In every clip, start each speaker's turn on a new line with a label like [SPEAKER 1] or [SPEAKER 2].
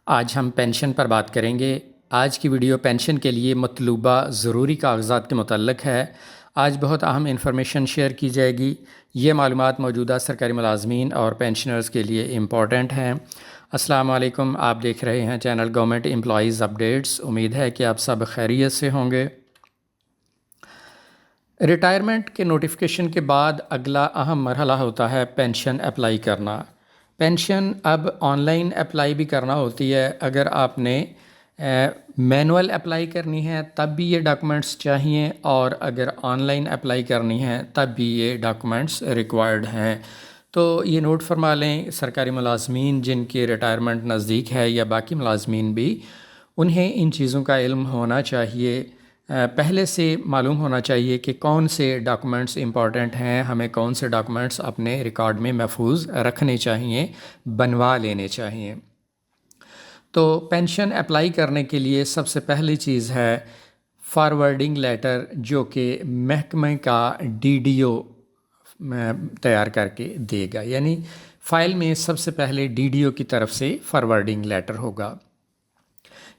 [SPEAKER 1] آج ہم پینشن پر بات کریں گے۔ آج کی ویڈیو پینشن کے لیے مطلوبہ ضروری کاغذات کے متعلق ہے۔ آج بہت اہم انفارمیشن شیئر کی جائے گی۔ یہ معلومات موجودہ سرکاری ملازمین اور پینشنرز کے لیے امپورٹنٹ ہیں۔ السلام علیکم، آپ دیکھ رہے ہیں چینل گورنمنٹ امپلائیز اپڈیٹس۔ امید ہے کہ آپ سب خیریت سے ہوں گے۔ ریٹائرمنٹ کے نوٹیفیکیشن کے بعد اگلا اہم مرحلہ ہوتا ہے پینشن اپلائی کرنا۔ پینشن اب آن لائن اپلائی بھی کرنا ہوتی ہے۔ اگر آپ نے مینول اپلائی کرنی ہے تب بھی یہ ڈاکومنٹس چاہیے، اور اگر آن لائن اپلائی کرنی ہے تب بھی یہ ڈاکومنٹس ریکوائرڈ ہیں۔ تو یہ نوٹ فرما لیں، سرکاری ملازمین جن کی ریٹائرمنٹ نزدیک ہے یا باقی ملازمین بھی، انہیں ان چیزوں کا علم ہونا چاہیے، پہلے سے معلوم ہونا چاہیے کہ کون سے ڈاکومنٹس امپورٹنٹ ہیں، ہمیں کون سے ڈاکومنٹس اپنے ریکارڈ میں محفوظ رکھنے چاہیے، بنوا لینے چاہیے۔ تو پینشن اپلائی کرنے کے لیے سب سے پہلی چیز ہے فارورڈنگ لیٹر، جو کہ محکمہ کا DDO تیار کر کے دے گا، یعنی فائل میں سب سے پہلے DDO کی طرف سے فارورڈنگ لیٹر ہوگا۔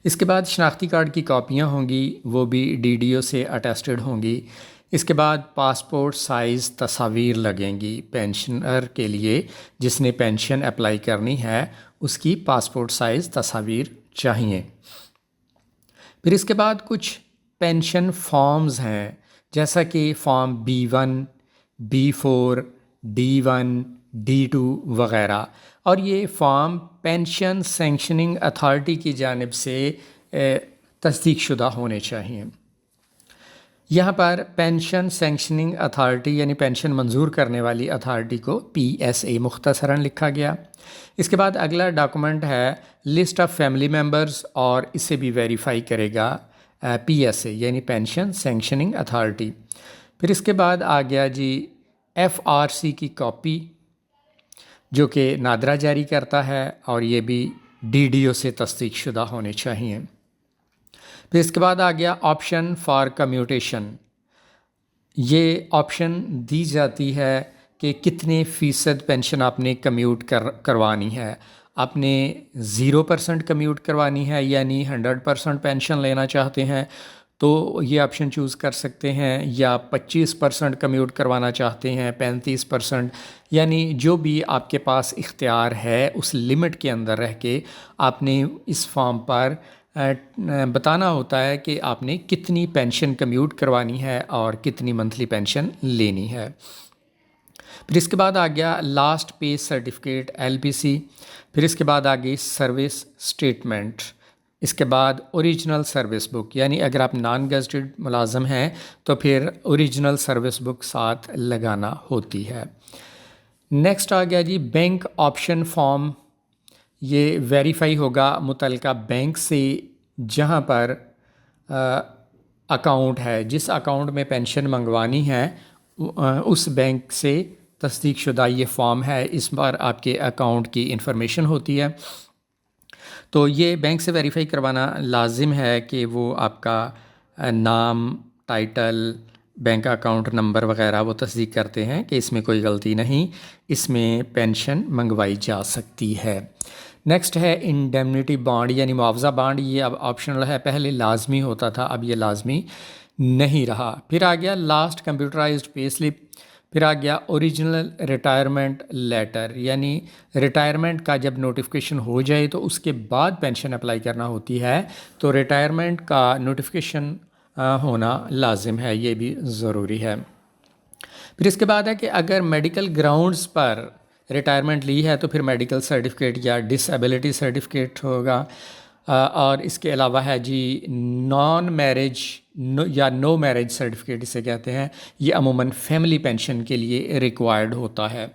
[SPEAKER 1] اس کے بعد شناختی کارڈ کی کاپیاں ہوں گی، وہ بھی DDO سے اٹیسٹڈ ہوں گی۔ اس کے بعد پاسپورٹ سائز تصاویر لگیں گی۔ پینشنر کے لیے جس نے پینشن اپلائی کرنی ہے اس کی پاسپورٹ سائز تصاویر چاہیے۔ پھر اس کے بعد کچھ پینشن فارمز ہیں، جیسا کہ form B1، B4، D1، D2 وغیرہ، اور یہ فارم پینشن سینکشننگ اتھارٹی کی جانب سے تصدیق شدہ ہونے چاہیے۔ یہاں پر پینشن سینکشننگ اتھارٹی یعنی پینشن منظور کرنے والی اتھارٹی کو PSA مختصراً لکھا گیا۔ اس کے بعد اگلا ڈاکومنٹ ہے لسٹ آف فیملی ممبرز، اور اسے بھی ویریفائی کرے گا PSA یعنی پینشن سینکشننگ اتھارٹی۔ پھر اس کے بعد آ گیا جی FRC کی کاپی، جو کہ نادرا جاری کرتا ہے، اور یہ بھی DDO سے تصدیق شدہ ہونے چاہیے۔ پھر اس کے بعد آ گیا آپشن فار کمیوٹیشن۔ یہ آپشن دی جاتی ہے کہ کتنے فیصد پینشن آپ نے کمیوٹ کروانی ہے۔ آپ نے 0% کمیوٹ کروانی ہے، یعنی 100% پینشن لینا چاہتے ہیں تو یہ آپشن چوز کر سکتے ہیں، یا 25% کمیوٹ کروانا چاہتے ہیں، 35%، یعنی جو بھی آپ کے پاس اختیار ہے اس لمٹ کے اندر رہ کے آپ نے اس فارم پر بتانا ہوتا ہے کہ آپ نے کتنی پینشن کمیوٹ کروانی ہے اور کتنی منتھلی پینشن لینی ہے۔ پھر اس کے بعد آ گیا لاسٹ پے سرٹیفکیٹ LPC۔ پھر اس کے بعد آ گئی سروس سٹیٹمنٹ۔ اس کے بعد اوریجنل سروس بک، یعنی اگر آپ نان گزٹڈ ملازم ہیں تو پھر اوریجنل سروس بک ساتھ لگانا ہوتی ہے۔ نیکسٹ آ گیا جی بینک آپشن فارم۔ یہ ویریفائی ہوگا متعلقہ بینک سے جہاں پر اکاؤنٹ ہے، جس اکاؤنٹ میں پینشن منگوانی ہے اس بینک سے تصدیق شدہ یہ فارم ہے۔ اس بار آپ کے اکاؤنٹ کی انفارمیشن ہوتی ہے، تو یہ بینک سے ویریفائی کروانا لازم ہے کہ وہ آپ کا نام، ٹائٹل، بینک اکاؤنٹ نمبر وغیرہ وہ تصدیق کرتے ہیں کہ اس میں کوئی غلطی نہیں، اس میں پینشن منگوائی جا سکتی ہے۔ نیکسٹ ہے انڈیمنٹی بانڈ یعنی معاوضہ بانڈ۔ یہ اب آپشنل ہے، پہلے لازمی ہوتا تھا، اب یہ لازمی نہیں رہا۔ پھر آ گیا لاسٹ کمپیوٹرائزڈ پے سلپ۔ پھر آ گیا اوریجنل ریٹائرمنٹ لیٹر، یعنی ریٹائرمنٹ کا جب نوٹیفیکیشن ہو جائے تو اس کے بعد پینشن اپلائی کرنا ہوتی ہے، تو ریٹائرمنٹ کا نوٹیفیکیشن ہونا لازم ہے، یہ بھی ضروری ہے۔ پھر اس کے بعد ہے کہ اگر میڈیکل گراؤنڈز پر ریٹائرمنٹ لی ہے تو پھر میڈیکل سرٹیفکیٹ یا ڈسیبلٹی سرٹیفکیٹ ہوگا، اور اس کے علاوہ ہے جی نان میرج یا نو میرج سرٹیفکیٹ اسے کہتے ہیں۔ یہ عموماً فیملی پینشن کے لیے ریکوائرڈ ہوتا ہے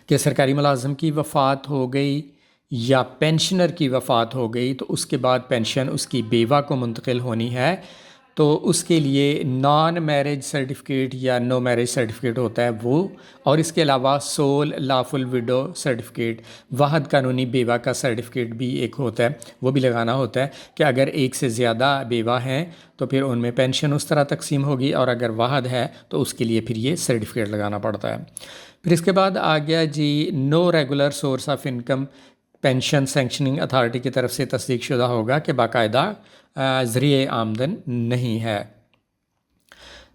[SPEAKER 1] کہ سرکاری ملازم کی وفات ہو گئی یا پینشنر کی وفات ہو گئی تو اس کے بعد پینشن اس کی بیوہ کو منتقل ہونی ہے، تو اس کے لیے نان میرج سرٹیفکیٹ یا نو میرج سرٹیفکیٹ ہوتا ہے وہ، اور اس کے علاوہ سول لافل وڈو سرٹیفکیٹ، واحد قانونی بیوہ کا سرٹیفکیٹ بھی ایک ہوتا ہے، وہ بھی لگانا ہوتا ہے کہ اگر ایک سے زیادہ بیوہ ہیں تو پھر ان میں پینشن اس طرح تقسیم ہوگی، اور اگر واحد ہے تو اس کے لیے پھر یہ سرٹیفکیٹ لگانا پڑتا ہے۔ پھر اس کے بعد آ گیا جی no regular source of income. Pension sanctioning authority کی طرف سے تصدیق شدہ ہوگا کہ باقاعدہ ذریعہ آمدن نہیں ہے۔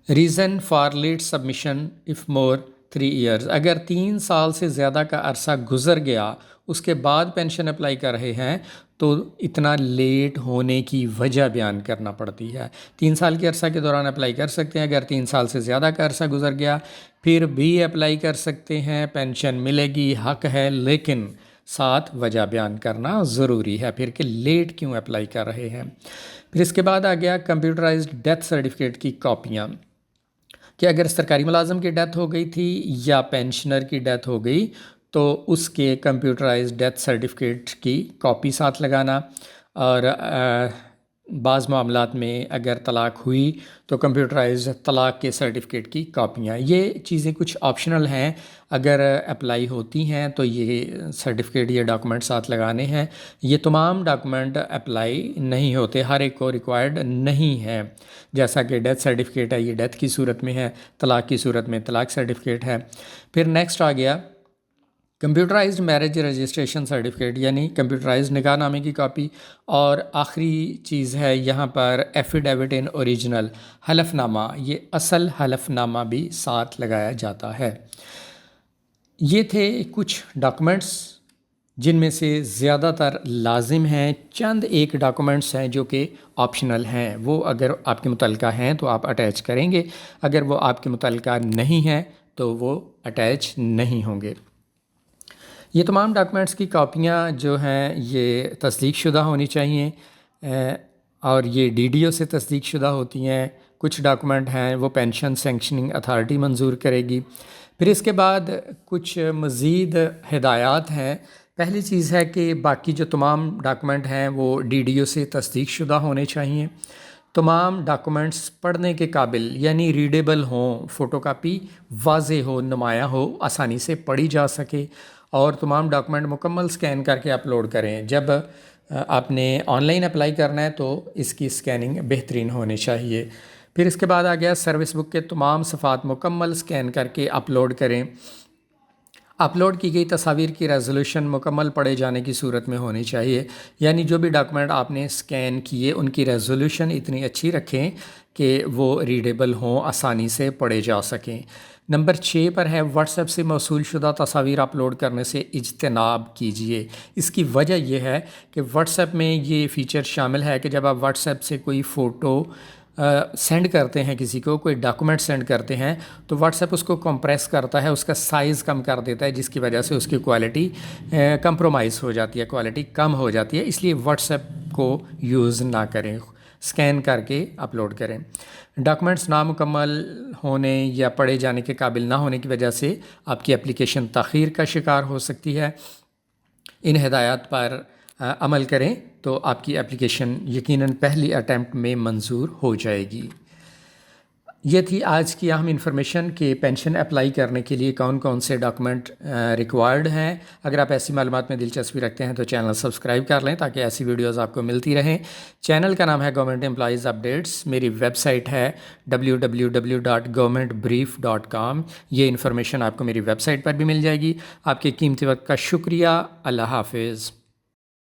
[SPEAKER 1] Reason for late submission of more 3 years, اگر 3 سال سے زیادہ کا عرصہ گزر گیا اس کے بعد پینشن اپلائی کر رہے ہیں تو اتنا لیٹ ہونے کی وجہ بیان کرنا پڑتی ہے۔ 3 سال کے عرصہ کے دوران اپلائی کر سکتے ہیں، اگر 3 سال سے زیادہ کا عرصہ گزر گیا پھر بھی اپلائی کر سکتے ہیں، پینشن ملے گی، حق ہے، لیکن ساتھ وجہ بیان کرنا ضروری ہے پھر کہ لیٹ کیوں اپلائی کر رہے ہیں۔ پھر اس کے بعد آ گیا کمپیوٹرائزڈ ڈیتھ سرٹیفکیٹ کی کاپیاں، کہ اگر سرکاری ملازم کی ڈیتھ ہو گئی تھی یا پینشنر کی ڈیتھ ہو گئی تو اس کے کمپیوٹرائزڈ ڈیتھ سرٹیفکیٹ کی کاپی ساتھ لگانا، اور بعض معاملات میں اگر طلاق ہوئی تو کمپیوٹرائزڈ طلاق کے سرٹیفکیٹ کی کاپیاں۔ یہ چیزیں کچھ آپشنل ہیں، اگر اپلائی ہوتی ہیں تو یہ سرٹیفکیٹ یہ ڈاکومنٹ ساتھ لگانے ہیں۔ یہ تمام ڈاکومنٹ اپلائی نہیں ہوتے، ہر ایک کو ریکوائرڈ نہیں ہے، جیسا کہ ڈیتھ سرٹیفکیٹ ہے یہ ڈیتھ کی صورت میں ہے، طلاق کی صورت میں طلاق سرٹیفکیٹ ہے۔ پھر نیکسٹ آ گیا کمپیوٹرائزڈ میرج رجسٹریشن سرٹیفکیٹ، یعنی کمپیوٹرائزڈ نکاح نامے کی کاپی، اور آخری چیز ہے یہاں پر ایفیڈیوٹ ان اوریجنل، حلف نامہ، یہ اصل حلف نامہ بھی ساتھ لگایا جاتا ہے۔ یہ تھے کچھ ڈاکومنٹس جن میں سے زیادہ تر لازم ہیں، چند ایک ڈاکومنٹس ہیں جو کہ آپشنل ہیں، وہ اگر آپ کے متعلقہ ہیں تو آپ اٹیچ کریں گے، اگر وہ آپ کے متعلقہ نہیں ہیں تو وہ اٹیچ نہیں ہوں گے۔ یہ تمام ڈاکومنٹس کی کاپیاں جو ہیں یہ تصدیق شدہ ہونی چاہیے، اور یہ DDO سے تصدیق شدہ ہوتی ہیں۔ کچھ ڈاکومنٹ ہیں وہ پینشن سینکشننگ اتھارٹی منظور کرے گی۔ پھر اس کے بعد کچھ مزید ہدایات ہیں۔ پہلی چیز ہے کہ باقی جو تمام ڈاکومنٹ ہیں وہ DDO سے تصدیق شدہ ہونے چاہیے، تمام ڈاکومنٹس پڑھنے کے قابل یعنی ریڈیبل ہوں، فوٹو کاپی واضح ہو، نمایاں ہو، آسانی سے پڑھی جا سکے، اور تمام ڈاکومنٹ مکمل سکین کر کے اپلوڈ کریں۔ جب آپ نے آن لائن اپلائی کرنا ہے تو اس کی سکیننگ بہترین ہونی چاہیے۔ پھر اس کے بعد آ گیا سروس بک کے تمام صفحات مکمل سکین کر کے اپلوڈ کریں۔ اپلوڈ کی گئی تصاویر کی ریزولوشن مکمل پڑھے جانے کی صورت میں ہونی چاہیے، یعنی جو بھی ڈاکومنٹ آپ نے سکین کیے ان کی ریزولوشن اتنی اچھی رکھیں کہ وہ ریڈیبل ہوں، آسانی سے پڑھے جا سکیں۔ نمبر 6 پر ہے واٹس ایپ سے موصول شدہ تصاویر اپلوڈ کرنے سے اجتناب کیجیے۔ اس کی وجہ یہ ہے کہ واٹس ایپ میں یہ فیچر شامل ہے کہ جب آپ واٹس ایپ سے کوئی فوٹو سینڈ کرتے ہیں، کسی کو کوئی ڈاکومنٹ سینڈ کرتے ہیں تو واٹس ایپ اس کو کمپریس کرتا ہے، اس کا سائز کم کر دیتا ہے، جس کی وجہ سے اس کی کوالٹی کمپرومائز ہو جاتی ہے، کوالٹی کم ہو جاتی ہے۔ اس لیے واٹس ایپ کو یوز نہ کریں، سکین کر کے اپلوڈ کریں۔ ڈاکومنٹس نامکمل ہونے یا پڑھے جانے کے قابل نہ ہونے کی وجہ سے آپ کی اپلیکیشن تاخیر کا شکار ہو سکتی ہے۔ ان ہدایات پر عمل کریں تو آپ کی اپلیکیشن یقیناً پہلی اٹیمپٹ میں منظور ہو جائے گی۔ یہ تھی آج کی اہم انفارمیشن کہ پینشن اپلائی کرنے کے لیے کون کون سے ڈاکومنٹ ریکوائرڈ ہیں۔ اگر آپ ایسی معلومات میں دلچسپی رکھتے ہیں تو چینل سبسکرائب کر لیں تاکہ ایسی ویڈیوز آپ کو ملتی رہیں۔ چینل کا نام ہے گورنمنٹ امپلائیز اپڈیٹس، میری ویب سائٹ ہے www.governmentbrief.com۔ یہ انفارمیشن آپ کو میری ویب سائٹ پر بھی مل جائے گی۔ آپ کے قیمتی وقت کا شکریہ۔ اللہ حافظ۔